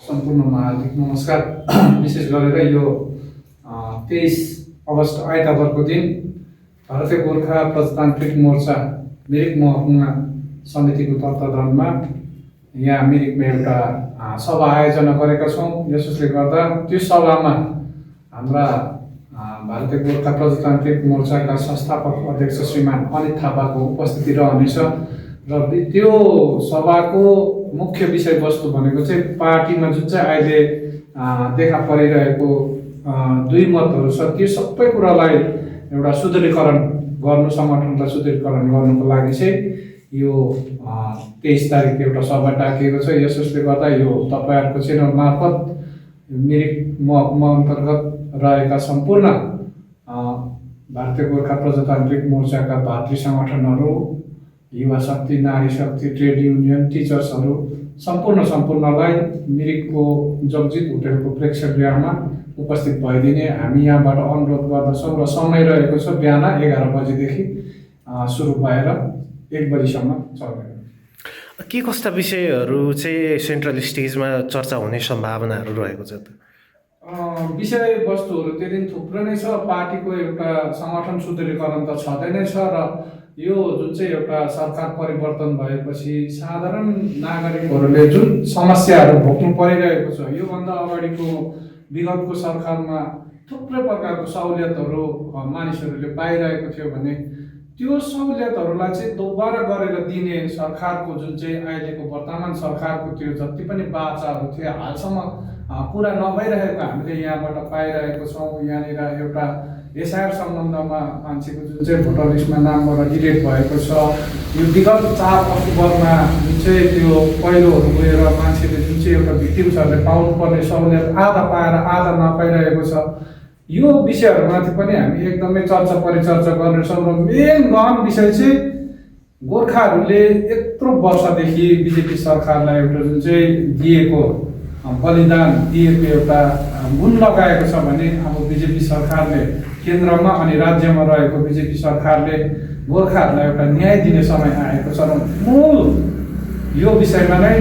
सम्पूर्णमा हार्दिक नमस्कार। विशेष गरेर यो 23 अगस्त आइतबारको दिन भारतीय गोर्खा प्रजातान्त्रिक मोर्चा मिरिक महकुमा समितिको तत्त्वावधानमा यहाँ मिरिकमा एउटा सभा आयोजना गरेका छौँ। यसले गर्दा त्यो सभामा हाम्रा भारतीय गोर्खा प्रजातान्त्रिक मोर्चाका संस्थापक अध्यक्ष श्रीमान अनित थापाको उपस्थिति रहनेछ र त्यो सभाको मुख्य विषयवस्तु भनेको चाहिँ पार्टीमा जुन चाहिँ अहिले देखा परिरहेको दुई मतहरू छ त्यो सबै कुरालाई एउटा सुदृढीकरण गर्नु, सङ्गठनलाई सुदृढीकरण गर्नुको लागि चाहिँ यो 23 तारिक एउटा सभा डाकिएको छ। यसले गर्दा यो तपाईँहरूको च्यानल मार्फत मिरिक महकुमा अन्तर्गत रहेका सम्पूर्ण भारतीय गोर्खा प्रजातान्त्रिक मोर्चाका भातृ सङ्गठनहरू, युवा शक्ति, नारी शक्ति, ट्रेड युनियन, टिचर्सहरू सम्पूर्णलाई मिरिकको जगजित होटेलको प्रेक्षागृहमा उपस्थित भइदिने हामी यहाँबाट अनुरोध गर्दछौँ र समय रहेको छ बिहान 11 बजेदेखि सुरु भएर 1 बजीसम्म चल्ने। के कस्ता विषयहरू चाहिँ सेन्ट्रल स्टेजमा चर्चा हुने सम्भावनाहरू रहेको छ त? विषयवस्तुहरू त्यो दिन थुप्रै नै छ। पार्टीको एउटा सङ्गठन सुदृढीकरण त छँदै नै छ र यो जुन चाहिँ एउटा सरकार परिवर्तन भएपछि साधारण नागरिकहरूले जुन समस्याहरू भोग्नु परिरहेको छ, योभन्दा अगाडिको विगतको सरकारमा थुप्रै प्रकारको सहुलियतहरू मानिसहरूले पाइरहेको थियो भने त्यो सहुलियतहरूलाई चाहिँ दोबारा गरेर दिने सरकारको जुन चाहिँ अहिलेको वर्तमान सरकारको त्यो जति पनि बाचाहरू थिए हालसम्म पुरा नभइरहेको हामीले यहाँबाट पाइरहेको छौँ। यहाँनिर एउटा एसआइआर सम्बन्धमा मान्छेको जुन चाहिँ भोटर लिस्टमा नामबाट डिलिट भएको छ, यो विगत 4 अक्टोबरमा जुन चाहिँ त्यो पहिलोहरू गएर मान्छेले जुन चाहिँ एउटा भिक्टिम्सहरूले पाउनुपर्ने सहुलियत आधा पाएर आधा नपाइरहेको छ, यो विषयहरूमाथि पनि हामी एकदमै चर्चा परिचर्चा गर्नेछौँ। र मेन गहन विषय चाहिँ गोर्खाहरूले यत्रो वर्षदेखि बिजेपी सरकारलाई एउटा जुन चाहिँ दिएको बलिदान दिएको एउटा गुण लगाएको छ भने अब बिजेपी सरकारले केन्द्रमा अनि राज्यमा रहेको बिजेपी सरकारले गोर्खाहरूलाई एउटा न्याय दिने समय आएको छ र मूल यो विषयमा नै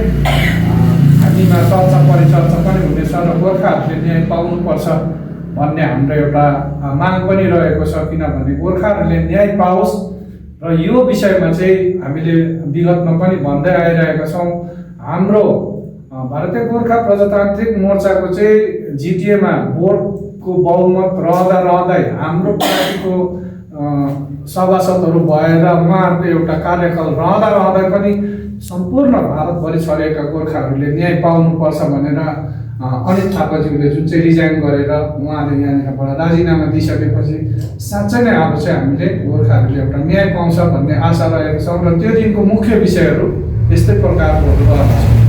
हामीमा चर्चा परिचर्चा पनि हुनेछ र गोर्खाहरूले न्याय पाउनुपर्छ भन्ने हाम्रो एउटा माग पनि रहेको छ। किनभने गोर्खाहरूले न्याय पाओस् र यो विषयमा चाहिँ हामीले विगतमा पनि भन्दै आइरहेका छौँ। हाम्रो भारतीय गोर्खा प्रजातान्त्रिक मोर्चाको चाहिँ जिटिएमा बोर्डको बहुमत रहँदै हाम्रो पार्टीको सभासदहरू भएर उहाँहरूको एउटा कार्यकाल रहँदा पनि सम्पूर्ण भारतभरि छरिएका गोर्खाहरूले न्याय पाउनुपर्छ भनेर अनित थापाज्यूले जुन चाहिँ रिजाइन गरेर उहाँले यहाँनिरबाट राजीनामा दिइसकेपछि साँच्चै नै अब चाहिँ हामीले गोर्खाहरूले एउटा न्याय पाउँछ भन्ने आशा रहेको छौँ र त्यो दिनको मुख्य विषयहरू यस्तै प्रकारको रहनेछ।